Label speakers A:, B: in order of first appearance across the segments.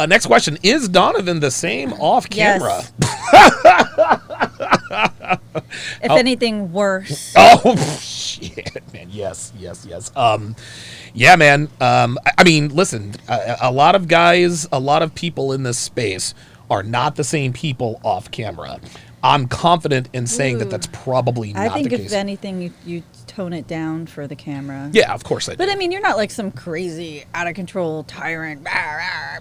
A: Next question. Is Donovan the same off camera?
B: If anything, worse.
A: Oh, shit, man. Yes. Yeah, man. I mean, listen, a lot of guys, a lot of people in this space are not the same people off camera. I'm confident in saying that that's probably not the case.
B: I think if anything, you tone it down for the camera.
A: Yeah, of course I do.
B: But I mean, you're not like some crazy, out of control tyrant,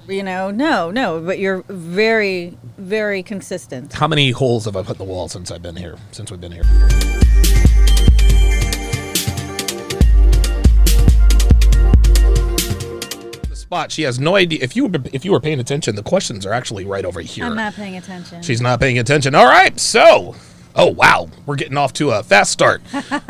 B: you know? No, but you're very, very consistent.
A: How many holes have I put in the wall since I've been here? Since we've been here? Spot. She has no idea. If you were paying attention, the questions are actually right over here.
B: I'm not paying attention.
A: She's not paying attention. All right, so, oh wow, we're getting off to a fast start.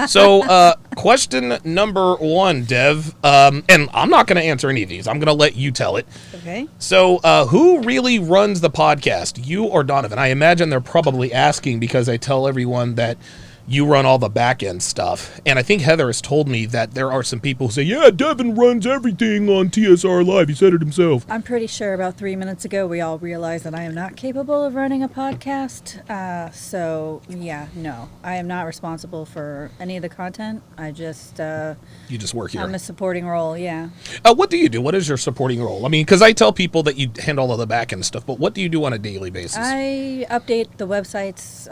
A: So, question number 1, Dev, and I'm not going to answer any of these. I'm going to let you tell it.
B: Okay.
A: So, who really runs the podcast, you or Donovan? I imagine they're probably asking because I tell everyone that you run all the back-end stuff. And I think Heather has told me that there are some people who say, yeah, Devon runs everything on TSR Live. He said it himself.
B: I'm pretty sure about 3 minutes ago we all realized that I am not capable of running a podcast. So, yeah, no. I am not responsible for any of the content. I just...
A: you just work here.
B: I'm a supporting role, yeah.
A: What do you do? What is your supporting role? I mean, because I tell people that you handle all the back-end stuff, but what do you do on a daily basis?
B: I update the websites,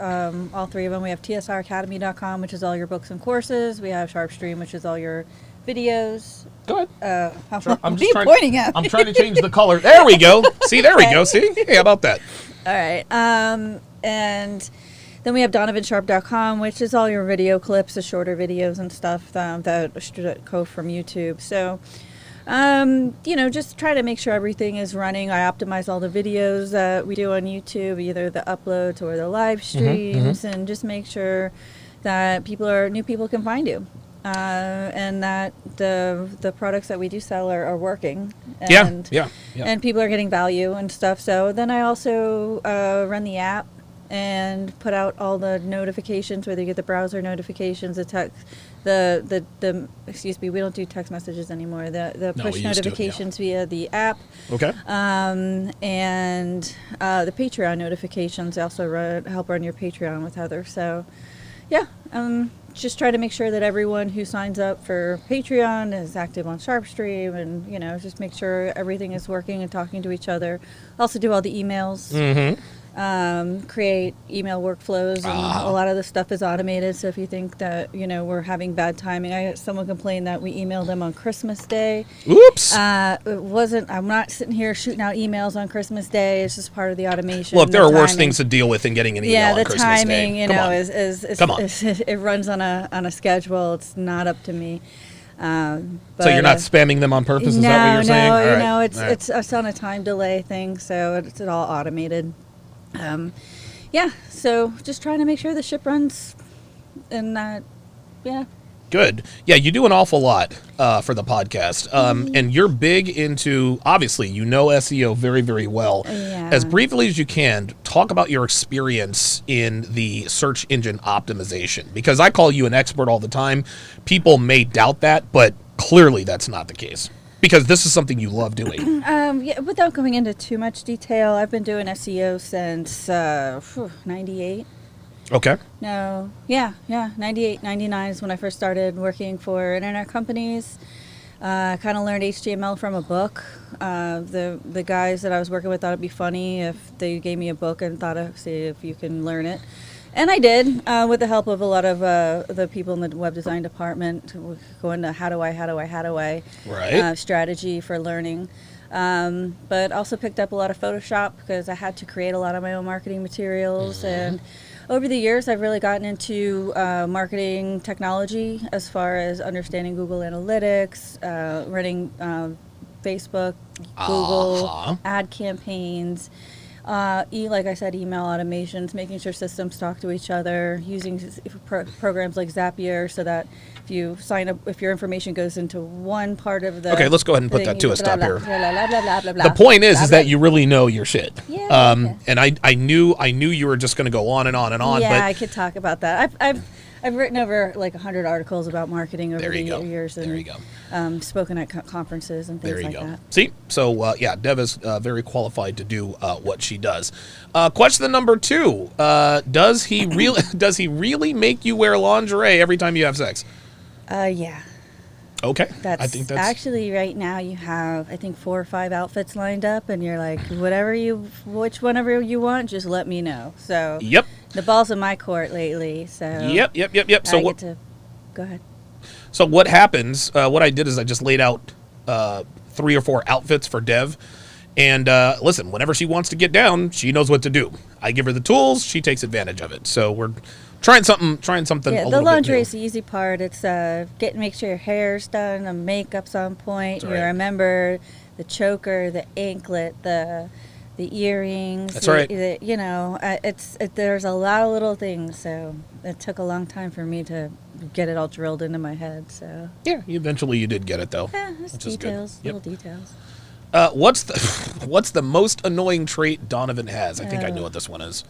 B: all 3 of them. We have TSRacademy.com, which is all your books and courses. We have SharpeStream, which is all your videos.
A: Go ahead.
B: Sure. I'm just pointing at me?
A: I'm trying to change the color. There we go. See, there we go. See? Hey, how about that?
B: All right. And then we have DonovanSharpe.com, which is all your video clips, the shorter videos and stuff that go from YouTube. So, just try to make sure everything is running. I optimize all the videos that we do on YouTube, either the uploads or the live streams, and just make sure that new people can find you. And that the products that we do sell are working. And,
A: yeah.
B: And people are getting value and stuff. So then I also run the app and put out all the notifications, whether you get the browser notifications, the text, excuse me, we don't do text messages anymore. The push notifications via the app.
A: Okay.
B: And the Patreon notifications. I also help run your Patreon with Heather. So, yeah, just try to make sure that everyone who signs up for Patreon is active on SharpeStream, and just make sure everything is working and talking to each other. Also do all the emails. Create email workflows, and a lot of the stuff is automated. So if you think that we're having bad timing, I had someone complain that we emailed them on Christmas Day.
A: Oops.
B: It wasn't. I'm not sitting here shooting out emails on Christmas Day. It's just part of the automation.
A: Look, there are worse things to deal with than getting an email on Christmas Day.
B: Yeah, the timing, is it runs on a schedule. It's not up to me. But,
A: so you're not spamming them on purpose? Is that what you're saying?
B: No, it's on a time delay thing, so it's all automated. So just trying to make sure the ship runs and that, yeah.
A: Good. Yeah, you do an awful lot for the podcast. And you're big into, obviously, SEO very, very well.
B: Yeah.
A: As briefly as you can, talk about your experience in the search engine optimization. Because I call you an expert all the time. People may doubt that, but clearly that's not the case. Because this is something you love doing.
B: Without going into too much detail, I've been doing SEO since 98.
A: Okay.
B: 98, 99 is when I first started working for internet companies. I kind of learned HTML from a book. The guys that I was working with thought it'd be funny if they gave me a book and thought of see if you can learn it. And I did, with the help of a lot of the people in the web design department, going to how do I
A: right.
B: Strategy for learning. But also picked up a lot of Photoshop because I had to create a lot of my own marketing materials. And over the years, I've really gotten into marketing technology as far as understanding Google Analytics, running Facebook, Google, ad campaigns. Like I said, email automations, making sure systems talk to each other, using programs like Zapier so that if you sign up, if your information goes into one part of the...
A: Okay, let's go ahead and put that to a stop here.
B: The
A: point is that you really know your shit.
B: Yeah.
A: And I knew you were just going to go on and on and on.
B: Yeah,
A: but
B: I could talk about that. I've written over like 100 articles about marketing over the years, and
A: there you go.
B: Spoken at conferences and things
A: There you
B: like
A: go.
B: that.
A: See, so yeah, Dev is very qualified to do what she does. Question number 2: does he really make you wear lingerie every time you have sex?
B: Yeah.
A: Okay,
B: That's,
A: I think that's
B: actually right now you have, I think, 4 or 5 outfits lined up, and you're like, whenever you want, just let me know. So
A: Yep.
B: the ball's in my court lately. So
A: Yep. So
B: I get to go ahead.
A: So what happens? What I did is I just laid out 3 or 4 outfits for Dev, and listen, whenever she wants to get down, she knows what to do. I give her the tools; she takes advantage of it. So we're trying something.
B: Yeah,
A: A
B: the
A: little
B: laundry
A: bit
B: is the easy part. It's make sure your hair's done, the makeup's on point.
A: That's
B: You
A: right.
B: remember the choker, the anklet, the earrings.
A: That's right.
B: There's a lot of little things. So it took a long time for me to get it all drilled into my head. So
A: new. Yeah, eventually you did get it though.
B: yeah, it's
A: which is good.
B: details,
A: Yep.
B: little details.
A: What's the most annoying trait Donovan has? I think I know what this one is.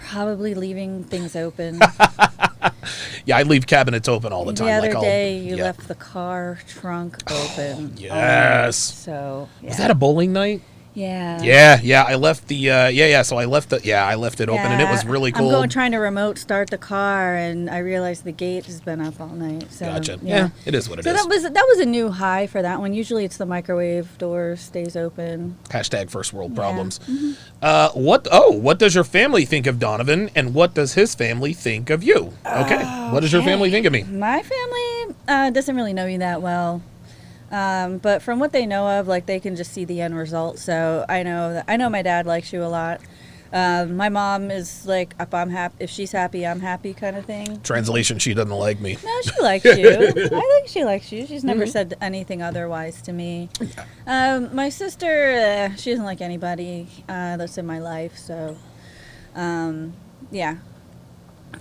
B: Probably leaving things open.
A: Yeah, I leave cabinets open all the time.
B: The other
A: I'll-
B: day, you
A: yeah.
B: left the car trunk open.
A: Yes.
B: So yeah.
A: Was that a bowling night?
B: Yeah.
A: Yeah. I left the So I left it open, and it was really cool.
B: I'm trying to remote start the car, and I realized the gate has been up all night. So,
A: Gotcha. Yeah, it is what it
B: so
A: is.
B: that was a new high for that one. Usually, it's the microwave door stays open.
A: Hashtag first world
B: Yeah.
A: problems. What does your family think of Donovan, and what does his family think of you? Okay. What does your family think of me?
B: My family doesn't really know you that well. But from what they know of, like, they can just see the end result. So I know my dad likes you a lot. My mom is like, if she's happy, I'm happy kind of thing.
A: Translation: she doesn't like me.
B: No, she likes you. I think she likes you. She's never said anything otherwise to me. My sister, she doesn't like anybody that's in my life. So, yeah.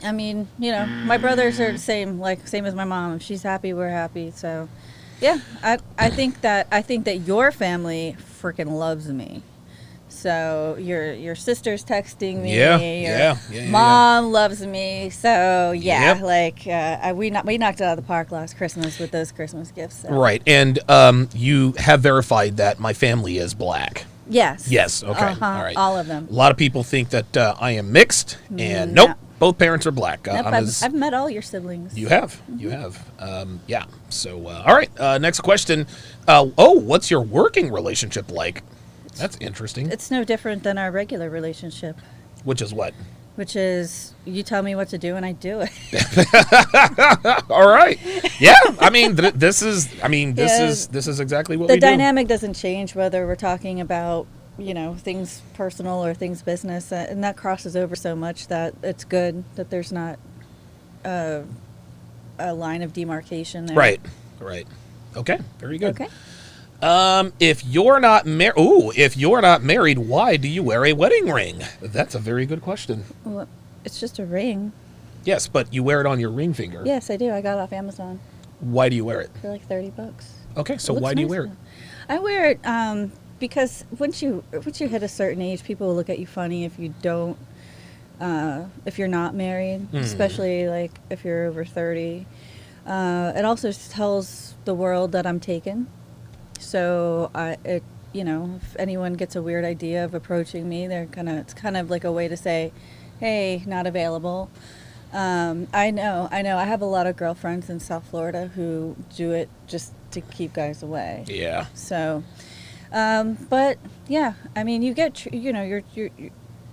B: I mean, my brothers are the same as my mom. If she's happy, we're happy. So, yeah, I think that your family freaking loves me. So your sister's texting me.
A: Yeah.
B: Mom loves me. So yeah,
A: Yep.
B: we knocked it out of the park last Christmas with those Christmas gifts. So.
A: Right, and you have verified that my family is black.
B: Yes.
A: Yes. Okay. All right.
B: All of them.
A: A lot of people think that I am mixed, and
B: No.
A: nope, both parents are black.
B: Nope, I've met all your siblings.
A: You have. Yeah. So, all right. Next question. What's your working relationship like? That's interesting.
B: It's no different than our regular relationship,
A: Which is what?
B: which is you tell me what to do and I do it.
A: All right. Yeah. I mean, this is exactly what
B: The
A: we do.
B: dynamic doesn't change whether we're talking about things personal or things business, and that crosses over so much that it's good that there's not a line of demarcation there.
A: Right. Okay. Very good.
B: Okay.
A: If you're not married, why do you wear a wedding ring? That's a very good question.
B: Well, it's just a ring.
A: Yes, but you wear it on your ring finger.
B: Yes, I do. I got it off Amazon
A: Why do you wear it?
B: for like $30.
A: Okay, so
B: It looks
A: why do you
B: nice
A: wear it?
B: though. I wear it because once you hit a certain age, people will look at you funny if you don't, if you're not married, especially like if you're over 30. It also tells the world that I'm taken. So if anyone gets a weird idea of approaching me, it's kind of like a way to say, hey, not available. I know. I have a lot of girlfriends in South Florida who do it just to keep guys away.
A: Yeah.
B: So, but yeah, I mean, you get, you're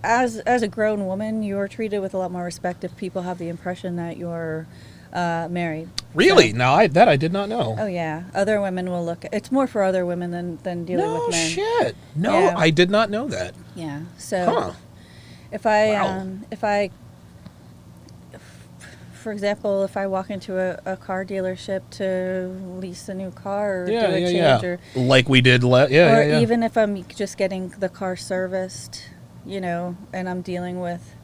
B: as a grown woman, you're treated with a lot more respect if people have the impression that you're married.
A: Really?
B: So,
A: No, I did not know.
B: oh yeah, other women will look. It's more for other women than dealing
A: No
B: with men.
A: shit. No,
B: Yeah.
A: I did not know that.
B: Yeah. So
A: Huh.
B: if I
A: Wow.
B: for example, if I walk into a car dealership to lease a new car or do a change,
A: Yeah.
B: or
A: Like we did. Yeah.
B: even if I'm just getting the car serviced, and I'm dealing with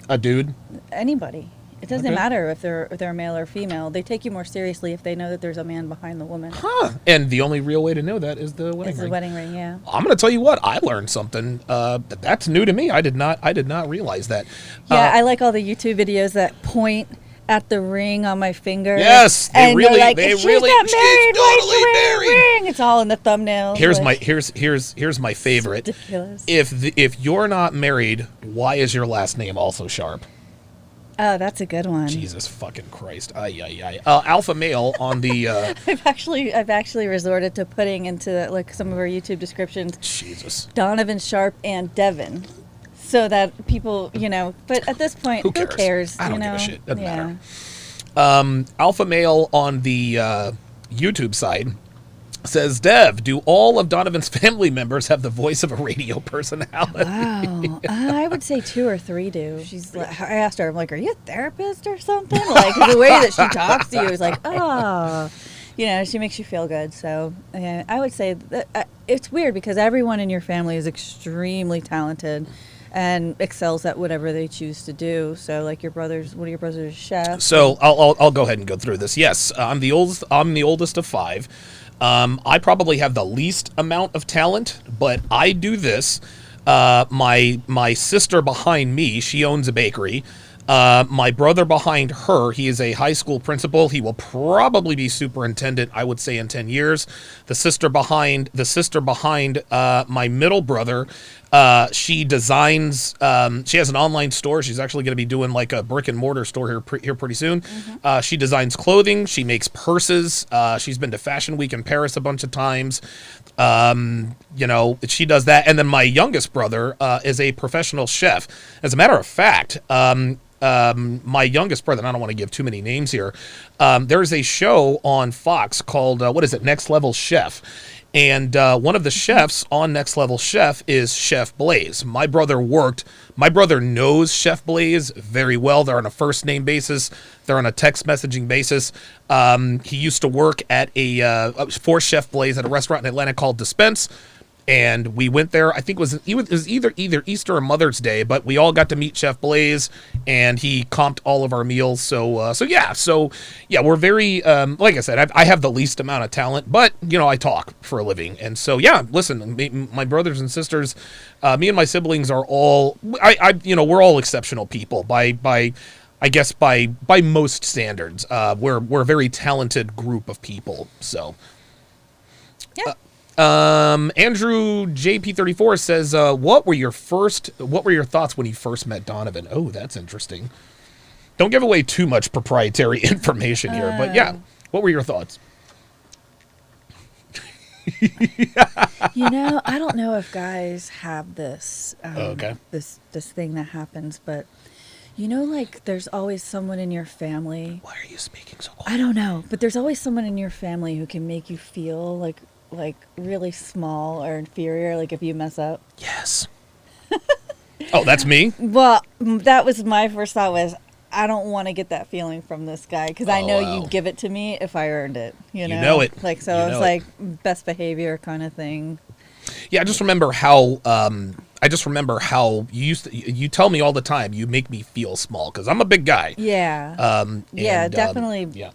A: A dude.
B: anybody, It doesn't matter if they're male or female. They take you more seriously if they know that there's a man behind the woman.
A: Huh. And the only real way to know that is the wedding ring.
B: It's the wedding ring, yeah.
A: I'm going to tell you what, I learned something that's new to me. I did not realize that.
B: Yeah, I like all the YouTube videos that point at the ring on my finger.
A: Yes,
B: they really,
A: like,
B: she's not married,
A: she's totally married.
B: Ring. It's all in the thumbnails.
A: Here's my favorite.
B: It's ridiculous.
A: If you're not married, why is your last name also Sharpe?
B: Oh, that's a good one.
A: Jesus fucking Christ! Alpha male on the.
B: I've actually resorted to putting into like some of our YouTube descriptions.
A: Jesus.
B: Donovan Sharpe and Devon, so that people, But at this point, who cares?
A: I don't give a shit. Doesn't matter. Alpha male on the YouTube side says, Dev, do all of Donovan's family members have the voice of a radio personality?
B: Wow. I would say 2 or 3 do. I asked her, I'm like, are you a therapist or something? Like, the way that she talks to you is like, oh. She makes you feel good. So I would say that it's weird because everyone in your family is extremely talented and excels at whatever they choose to do. So, like one of your brothers is a chef.
A: So I'll go ahead and go through this. Yes, I'm the oldest of 5. I probably have the least amount of talent, but I do this. My sister behind me, she owns a bakery. My brother behind her, he is a high school principal. He will probably be superintendent, I would say, in 10 years. The sister behind my middle brother, she designs. She has an online store. She's actually going to be doing like a brick and mortar store here pretty soon. Mm-hmm. She designs clothing. She makes purses. She's been to Fashion Week in Paris a bunch of times. She does that. And then my youngest brother is a professional chef. As a matter of fact, my youngest brother, and I don't want to give too many names here, there's a show on Fox called, Next Level Chef. And one of the chefs on Next Level Chef is Chef Blaze. My brother knows Chef Blaze very well. They're on a first name basis. They're on a text messaging basis. He used to work at for Chef Blaze at a restaurant in Atlanta called Dispense. And we went there. I think it was either Easter or Mother's Day, but we all got to meet Chef Blaze, and he comped all of our meals. So we're very like I said, I have the least amount of talent, but I talk for a living, and so listen, my brothers and sisters, me and my siblings are all we're all exceptional people by most standards. We're a very talented group of people. So yeah. Andrew JP34 says, what were your thoughts when you first met Donovan? Oh, that's interesting. Don't give away too much proprietary information here, but yeah, what were your thoughts?
B: I don't know if guys have this, this thing that happens, but like there's always someone in your family.
A: Why are you speaking so quiet?
B: I don't know, but there's always someone in your family who can make you feel like really small or inferior, like if you mess up.
A: Yes. Oh, that's me?
B: Well, that was my first thought was, I don't want to get that feeling from this guy because I know you'd give it to me if I earned it. You know
A: it.
B: Like, so it was like best behavior kind of thing.
A: Yeah, I just remember how you tell me all the time, you make me feel small because I'm a big guy.
B: Yeah. Definitely.
A: Yeah.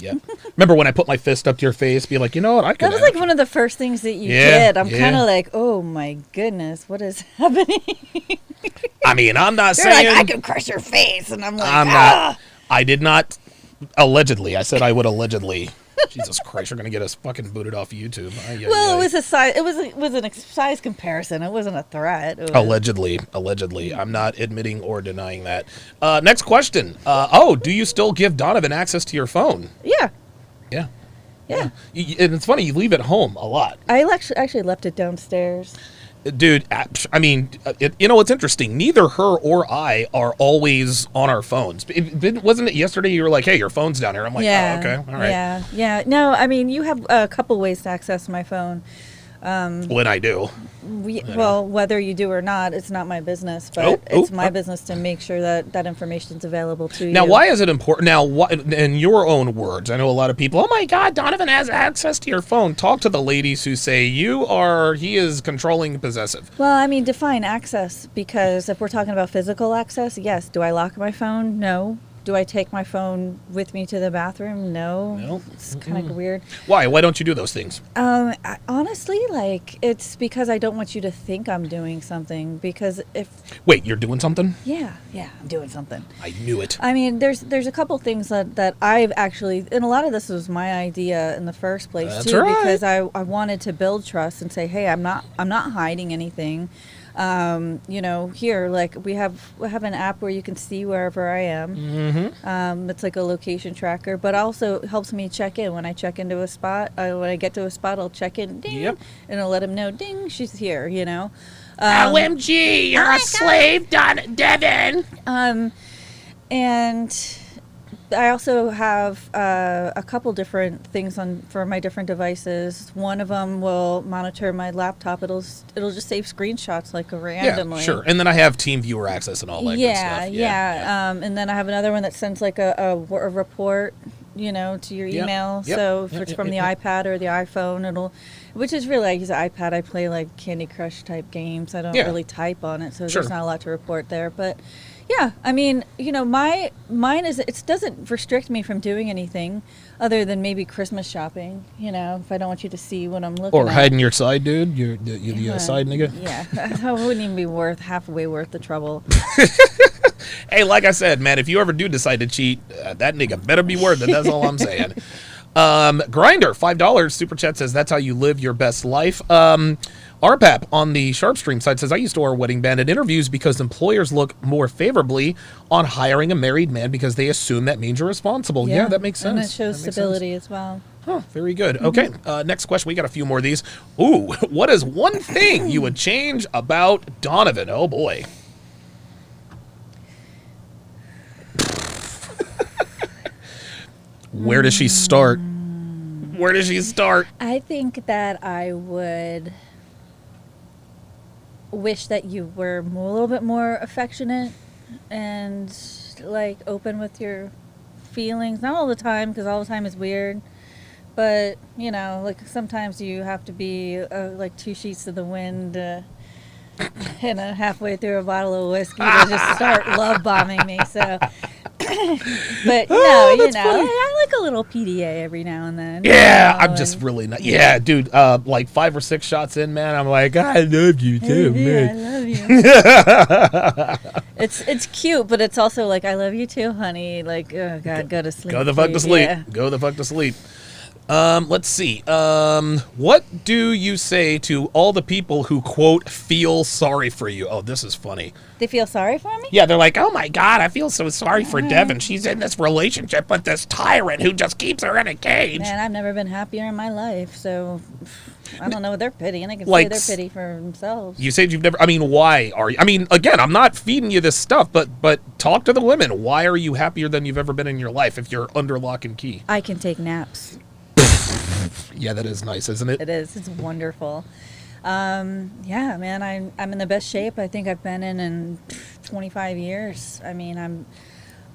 A: Yep. Remember when I put my fist up to your face, be like, what? I could.
B: That was like one of the first things that you did. I'm kind of like, oh my goodness, what is happening?
A: I mean, I'm not
B: You're
A: saying
B: like, I could crush your face, and I'm like,
A: not. I did not. Allegedly, I said I would allegedly. Jesus Christ, you're gonna get us fucking booted off YouTube.
B: It was a size. It was a size comparison. It wasn't a threat.
A: Allegedly. I'm not admitting or denying that. Next question. Do you still give Donovan access to your phone?
B: Yeah.
A: Yeah. And it's funny, you leave it home a lot.
B: I actually left it downstairs.
A: Dude, I mean, it's interesting. Neither her or I are always on our phones. Wasn't it yesterday you were like, hey, your phone's down here? I'm like, oh, okay, all right.
B: Yeah. No, I mean, you have a couple ways to access my phone.
A: When I do.
B: Well, whether you do or not, it's not my business, but it's my business to make sure that that information is available to you.
A: Now, why is it important? Now, in your own words, I know a lot of people, oh my God, Donovan has access to your phone. Talk to the ladies who say he is controlling and possessive.
B: Well, I mean, define access, because if we're talking about physical access, yes. Do I lock my phone? No. Do I take my phone with me to the bathroom? No. It's kind of weird.
A: Why? Why don't you do those things?
B: Honestly, it's because I don't want you to think I'm doing something. Because
A: Wait, you're doing something?
B: Yeah, I'm doing something.
A: I knew it.
B: I mean, there's a couple things that I've actually, and a lot of this was my idea in the first place.
A: That's
B: too,
A: right.
B: Because I wanted to build trust and say, hey, I'm not hiding anything. Here, like we have an app where you can see wherever I am. Mm-hmm. It's like a location tracker, but also helps me check in when I check into a spot. When I get to a spot, I'll check in, ding, and it'll let him know, ding, she's here.
A: OMG, you're a slave, Devon.
B: And I also have a couple different things for my different devices. One of them will monitor my laptop. It'll just save screenshots like randomly.
A: Yeah, sure. And then I have team viewer access and all that good stuff.
B: Yeah. And then I have another one that sends like a report, to your email. So if it's from the iPad or the iPhone, which is really, I use the iPad. I play like Candy Crush type games. I don't really type on it, so there's not a lot to report there. But yeah, I mean, mine is, it doesn't restrict me from doing anything other than maybe Christmas shopping, if I don't want you to see what I'm looking at.
A: Or hiding your side, dude. You're the side nigga.
B: Yeah, that wouldn't even be halfway worth the trouble.
A: Hey, like I said, man, if you ever do decide to cheat, that nigga better be worth it. That's all I'm saying. Grinder, $5 super chat says that's how you live your best life. RPAP on the Sharp Stream site says I used to wear a wedding band at interviews because employers look more favorably on hiring a married man because they assume that means you're responsible. Yeah, that makes sense.
B: And it shows stability as well.
A: Huh, very good. Okay, next question. We got a few more of these. Ooh, what is one thing you would change about Donovan? Oh boy. Where does she start? Where does she start?
B: I think that I would wish that you were a little bit more affectionate and like open with your feelings. Not all the time, because all the time is weird. But, like sometimes you have to be like two sheets to the wind and halfway through a bottle of whiskey to just start love bombing me. So, but no,
A: funny.
B: I like a little PDA every now and then.
A: Yeah, I'm just really not. Yeah, dude, like 5 or 6 shots in, man, I'm like, I love you too, man.
B: I love you. It's cute, but it's also like, I love you too, honey. Like, oh God, go to sleep.
A: Go the fuck to sleep.
B: Yeah.
A: Go the fuck to sleep. Let's see. What do you say to all the people who, quote, feel sorry for you? Oh, this is funny.
B: They feel sorry for me?
A: Yeah, they're like, oh my God, I feel so sorry for Devon. She's in this relationship with this tyrant who just keeps her in a cage.
B: Man, I've never been happier in my life, so I don't know what they're pitying. They can
A: Like,
B: say they're pity for themselves.
A: You said you've never, why are you, again, I'm not feeding you this stuff, but talk to the women. Why are you happier than you've ever been in your life if you're under lock and key?
B: I can take naps.
A: Yeah, that is nice, isn't it?
B: It is. It's wonderful. Yeah, man, I'm in the best shape I think I've been in 25 years. I mean,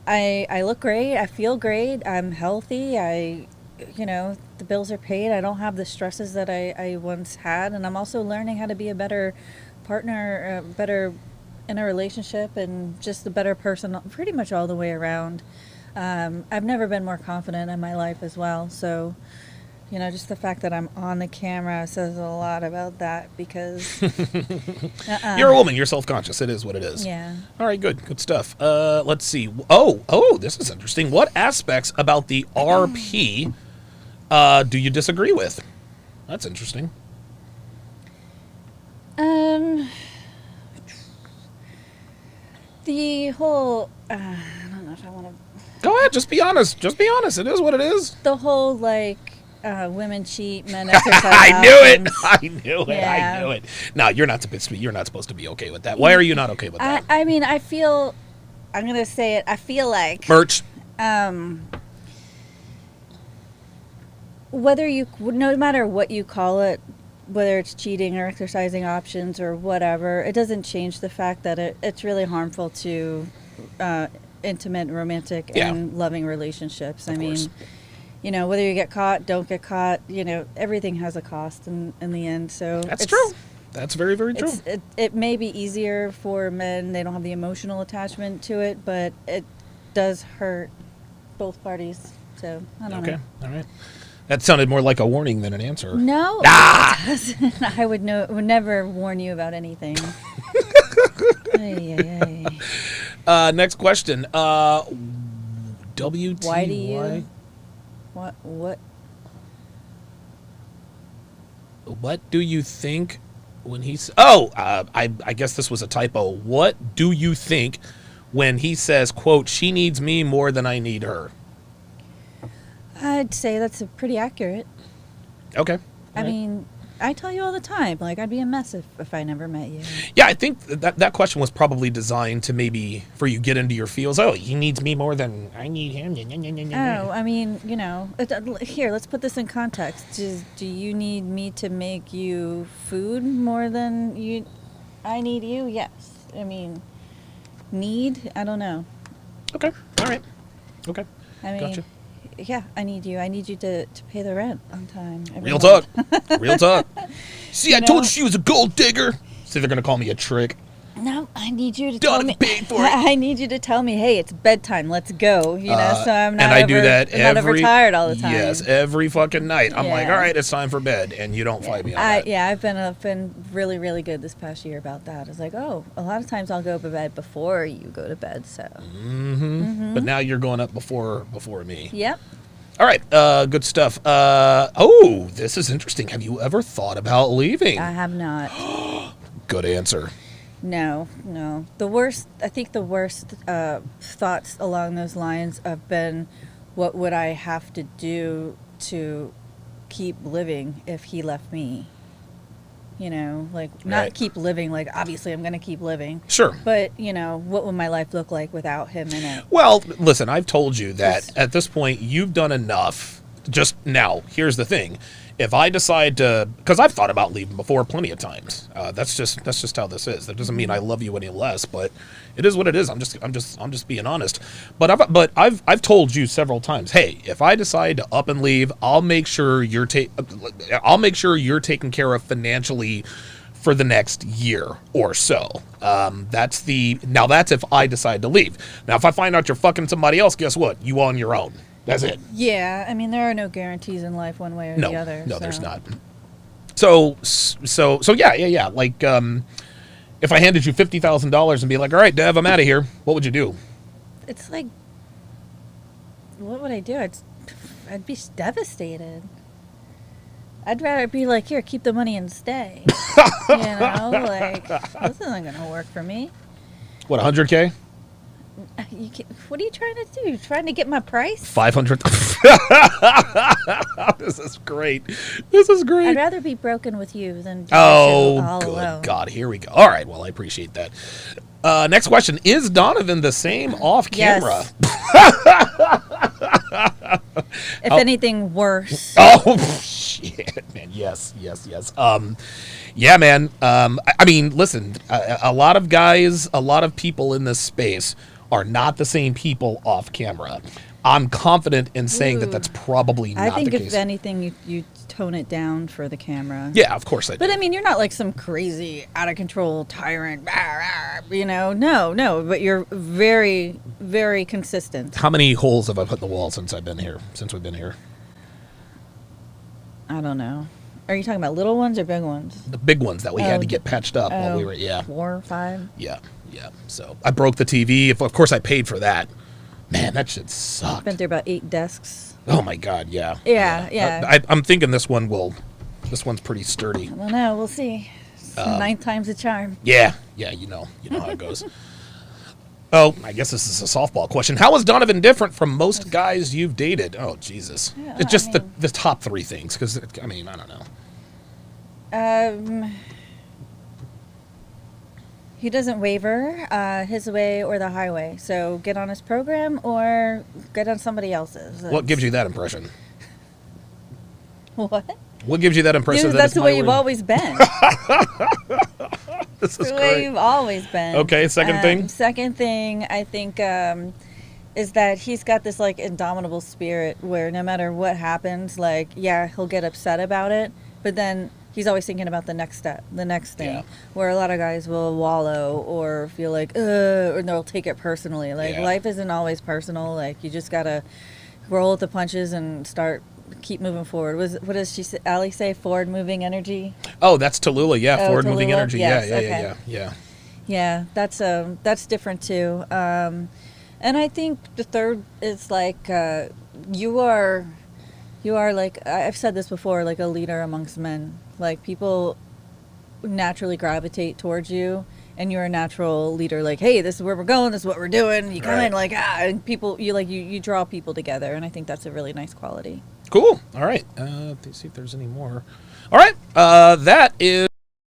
B: I look great. I feel great. I'm healthy. The bills are paid. I don't have the stresses that I once had, and I'm also learning how to be a better partner, better in a relationship, and just a better person pretty much all the way around. I've never been more confident in my life as well. So, just the fact that I'm on the camera says a lot about that, because
A: you're a woman. You're self-conscious. It is what it is.
B: Yeah.
A: All right, good stuff. Let's see. Oh, this is interesting. What aspects about the RP do you disagree with? That's interesting.
B: The whole, I don't know if I want to.
A: Go ahead. Just be honest. Just be honest. It is what it is.
B: The whole, women cheat, men exercise.
A: I knew it.
B: Yeah.
A: I knew it. No, you're not supposed to be okay with that. Why are you not okay with that?
B: I mean, I feel, I'm going to say it, I feel like.
A: Merch.
B: No matter what you call it, whether it's cheating or exercising options or whatever, it doesn't change the fact that it's really harmful to intimate, romantic, and loving relationships. I mean, whether you get caught, don't get caught, everything has a cost in the end. So
A: that's true. That's very, very true.
B: It may be easier for men. They don't have the emotional attachment to it, but it does hurt both parties. So, I don't know.
A: Okay, all right. That sounded more like a warning than an answer.
B: No, it doesn't. I would never warn you about anything.
A: Next question. WTY?
B: Why do you... What?
A: What do you think when he's... Oh, I guess this was a typo. What do you think when he says, quote, she needs me more than I need her?
B: I'd say that's pretty accurate.
A: Okay.
B: I mean, I tell you all the time, like, I'd be a mess if I never met you.
A: Yeah, I think that question was probably designed to maybe for you get into your feels. Oh, he needs me more than I need him.
B: Oh, I mean, here, let's put this in context. Do you need me to make you food more than I need you? Yes. I mean, need? I don't know.
A: Okay. All right. Okay.
B: I mean,
A: gotcha.
B: Yeah, I need you. I need you to pay the rent on time.
A: Real talk. Real talk. See, I told you she was a gold digger. See, they're going to call me a trick.
B: No, I need you to
A: Donovan
B: tell me.
A: paid for it.
B: I need you to tell me, hey, it's bedtime. Let's go. So I'm not
A: and I do that
B: not overtired all the time.
A: Yes, every fucking night. I'm like, all right, it's time for bed, and you don't fight me on that.
B: Yeah, I've been really, really good this past year about that. It's like, a lot of times I'll go to bed before you go to bed. So.
A: But now you're going up before me.
B: Yep.
A: All right, good stuff. This is interesting. Have you ever thought about leaving?
B: I have not.
A: Good answer.
B: No. I think the worst thoughts along those lines have been, what would I have to do to keep living if he left me? Not keep living, like, obviously I'm going to keep living.
A: Sure.
B: But, what would my life look like without him in it?
A: Well, listen, I've told you that at this point you've done enough. Just now, here's the thing. If I decide to, because I've thought about leaving before plenty of times. That's just how this is. That doesn't mean I love you any less, but it is what it is. I'm just being honest. But I've told you several times, hey, if I decide to up and leave, I'll make sure you're taken care of financially for the next year or so. That's if I decide to leave. Now, if I find out you're fucking somebody else, guess what? You on your own. That's it.
B: Yeah, I mean, there are no guarantees in life one way or the other.
A: No, there's not. So yeah. Like, if I handed you $50,000 and be like, all right, Dev, I'm out of here, what would you do?
B: It's like, what would I do? I'd be devastated. I'd rather be like, here, keep the money and stay. Like, this isn't going to work for me.
A: What, 100K?
B: What are you trying to do? Trying to get my price?
A: 500. This is great.
B: I'd rather be broken with you than do all
A: good
B: alone.
A: God, here we go. All right, well, I appreciate that. Next question. Is Donovan the same off camera?
B: If anything, worse.
A: Oh, shit, man. Yes. Yeah, man. I mean, listen, a lot of guys, a lot of people in this space are not the same people off camera. I'm confident in saying that that's probably not the case.
B: I think if anything, you tone it down for the camera.
A: Yeah, of course I do.
B: But I mean, you're not like some crazy, out of control tyrant, No, but you're very, very consistent.
A: How many holes have I put in the wall since we've been here?
B: I don't know. Are you talking about little ones or big ones?
A: The big ones that we had to get patched up while we were,
B: 4 or 5?
A: Yeah. So I broke the TV. Of course, I paid for that. Man, that shit sucked.
B: Been through about 8 desks.
A: Oh my God, yeah.
B: Yeah.
A: I'm thinking this one's pretty sturdy.
B: I don't know. We'll see. 9 times the charm.
A: Yeah. You know how it goes. Oh, I guess this is a softball question. How is Donovan different from most guys you've dated? Oh, Jesus.
B: Yeah,
A: it's just the top 3 things, because, I mean, I don't know.
B: He doesn't waver his way or the highway. So get on his program or get on somebody else's.
A: What gives you that impression?
B: What?
A: What gives you that impression?
B: That's the way you've always been.
A: This is
B: the way
A: great.
B: you've always been.
A: Okay, second thing?
B: Second thing, I think, is that he's got this, like, indomitable spirit where no matter what happens, like, yeah, he'll get upset about it, but then he's always thinking about the next step, the next thing.
A: Yeah.
B: Where a lot of guys will wallow or feel like, or they'll take it personally. Like, life isn't always personal. Like, you just got to roll with the punches and keep moving forward. What does she say? Allie say? Forward moving energy?
A: Oh, that's Tallulah. Yeah, forward moving
B: Tallulah?
A: energy.
B: Yes,
A: Yeah.
B: Yeah, that's different too. And I think the third is like you are like, I've said this before, like a leader amongst men. Like, people naturally gravitate towards you, and you're a natural leader. Like, hey, this is where we're going. This is what we're doing. You come in like, and people, you draw people together, and I think that's a really nice quality.
A: Cool. All right. Let's see if there's any more. All right. That is.